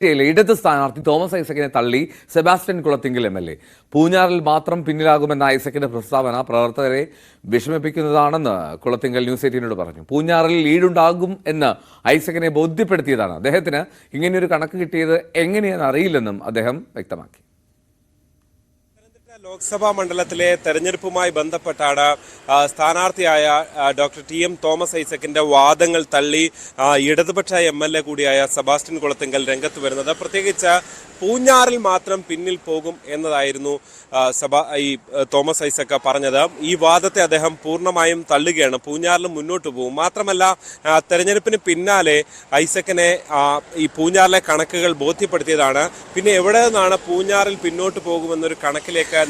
ഇടത് സ്ഥാനാർത്ഥി തോമസ് ഐസക്കിനെ തള്ളി സെബാസ്റ്റ്യൻ കുളത്തിങ്കൽ MLA. പൂഞ്ഞാറിൽ മാത്രം പിന്നിലാകുമെന്ന ഐസക്കിന്റെ പ്രസ്താവന പ്രവർത്തകരെ വിഷമിപ്പിക്കുന്നതാണെന്ന് കുളത്തിങ്കൽ ന്യൂസ് 18നോട് പറഞ്ഞു. പൂഞ്ഞാറിൽ ലീഡുണ്ടാകും എന്ന് ഐസക്കിനെ ബോധ്യപ്പെടുത്തിയതാണ്. അദ്ദേഹത്തിന് ഇങ്ങനെയൊരു കണക്ക് കിട്ടിയത് എങ്ങനെയെന്ന് അറിയില്ലെന്നും അദ്ദേഹം വ്യക്തമാക്കി. ലോക്സഭാ മണ്ഡലത്തിലെ തെരഞ്ഞെടുപ്പുമായി ബന്ധപ്പെട്ടാണ് സ്ഥാനാർത്ഥിയായ ഡോക്ടർ TM തോമസ് ഐസക്കിന്റെ വാദങ്ങൾ തള്ളി ഇടതുപക്ഷ MLA കൂടിയായ സെബാസ്റ്റ്യൻ കുളത്തിങ്കൽ രംഗത്ത് വരുന്നത്. പ്രത്യേകിച്ച് പൂഞ്ഞാറിൽ മാത്രം പിന്നിൽ പോകും എന്നതായിരുന്നു ഈ തോമസ് ഐസക്ക് പറഞ്ഞത്. ഈ വാദത്തെ അദ്ദേഹം പൂർണ്ണമായും തള്ളുകയാണ്. പൂഞ്ഞാറിൽ മുന്നോട്ട് പോകും. മാത്രമല്ല, തെരഞ്ഞെടുപ്പിന് പിന്നാലെ ഐസക്കിനെ ഈ പൂഞ്ഞാറിലെ കണക്കുകൾ ബോധ്യപ്പെടുത്തിയതാണ്. പിന്നെ എവിടെ നിന്നാണ് പൂഞ്ഞാറിൽ പിന്നോട്ട് പോകുമെന്നൊരു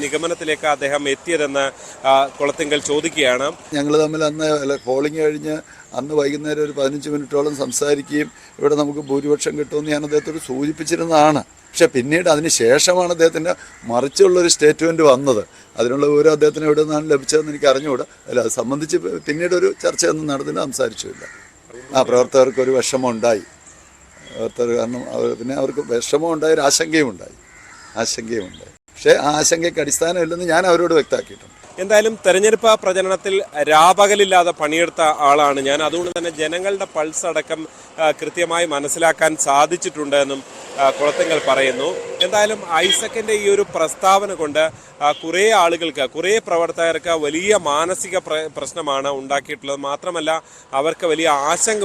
നിഗമനത്തിലേക്ക് അദ്ദേഹം എത്തിയതെന്ന് കുളത്തിങ്കൽ ചോദിക്കുകയാണ്. ഞങ്ങൾ തമ്മിൽ അന്ന് പോളിംഗ് കഴിഞ്ഞ് അന്ന് വൈകുന്നേരം ഒരു 15 മിനിറ്റോളം സംസാരിക്കുകയും ഇവിടെ നമുക്ക് ഭൂരിപക്ഷം കിട്ടുമെന്ന് ഞാൻ അദ്ദേഹത്തോട് സൂചിപ്പിച്ചിരുന്നതാണ്. പക്ഷെ പിന്നീട് അതിന് ശേഷമാണ് അദ്ദേഹത്തിൻ്റെ മറിച്ചുള്ളൊരു സ്റ്റേറ്റ്മെൻറ്റ് വന്നത്. അതിനുള്ള വിവരം അദ്ദേഹത്തിന് എവിടെ നിന്നാണ് ലഭിച്ചതെന്ന് എനിക്ക് അറിഞ്ഞുകൂടാ. അല്ല, അത് സംബന്ധിച്ച് പിന്നീട് ഒരു ചർച്ചയൊന്നും നടന്നില്ല, സംസാരിച്ചില്ല. പ്രവർത്തകർക്കൊരു വിഷമം ഉണ്ടായി. കാരണം പിന്നെ അവർക്ക് വിഷമം ഉണ്ടായി, ഒരു ആശങ്കയും ഉണ്ടായി. പക്ഷേ ആ ആശങ്കയ്ക്ക് അടിസ്ഥാനമില്ലെന്ന് ഞാൻ അവരോട് വ്യക്തമാക്കിയിട്ടുണ്ട്. എന്തായാലും തെരഞ്ഞെടുപ്പ് പ്രചരണത്തിൽ രാപകലില്ലാതെ പണിയെടുത്ത ആളാണ് ഞാൻ. അതുകൊണ്ട് തന്നെ ജനങ്ങളുടെ പൾസ് അടക്കം കൃത്യമായി മനസ്സിലാക്കാൻ സാധിച്ചിട്ടുണ്ട് എന്നും കുളത്തിങ്കൽ പറയുന്നു. എന്തായാലും ഐസക്കിന്റെ ഈ ഒരു പ്രസ്താവന കൊണ്ട് കുറേ ആളുകൾക്ക്, കുറേ പ്രവർത്തകർക്ക് വലിയ മാനസിക പ്രശ്നമാണ് ഉണ്ടാക്കിയിട്ടുള്ളത്. മാത്രമല്ല, അവർക്ക് വലിയ ആശങ്ക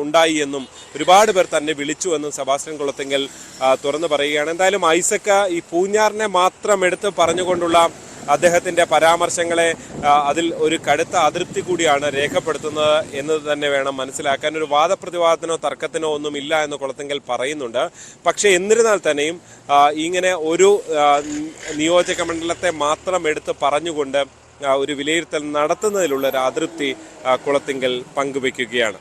ഉണ്ടായി എന്നും ഒരുപാട് പേർ തന്നെ വിളിച്ചു എന്നും സെബാസ്റ്റ്യൻ കുളത്തിങ്കൽ തുറന്നു പറയുകയാണ്. എന്തായാലും ഐസക്ക് ഈ പൂഞ്ഞാറിനെ മാത്രം എടുത്ത് പറഞ്ഞുകൊണ്ടുള്ള അദ്ദേഹത്തിൻ്റെ പരാമർശങ്ങളെ അതിൽ ഒരു കടുത്ത അതൃപ്തി കൂടിയാണ് രേഖപ്പെടുത്തുന്നത് എന്ന് തന്നെ വേണം മനസ്സിലാക്കാൻ. ഒരു വാദപ്രതിവാദത്തിനോ തർക്കത്തിനോ ഒന്നും ഇല്ല എന്ന് കുളത്തിങ്കൽ പറയുന്നുണ്ട്. പക്ഷേ എന്നിരുന്നാൽ തന്നെയും ഇങ്ങനെ ഒരു നിയോജക മണ്ഡലത്തെ മാത്രം എടുത്ത് പറഞ്ഞുകൊണ്ട് ഒരു വിലയിരുത്തൽ നടത്തുന്നതിലുള്ള ഒരു അതൃപ്തി കുളത്തിങ്കൽ പങ്കുവയ്ക്കുകയാണ്.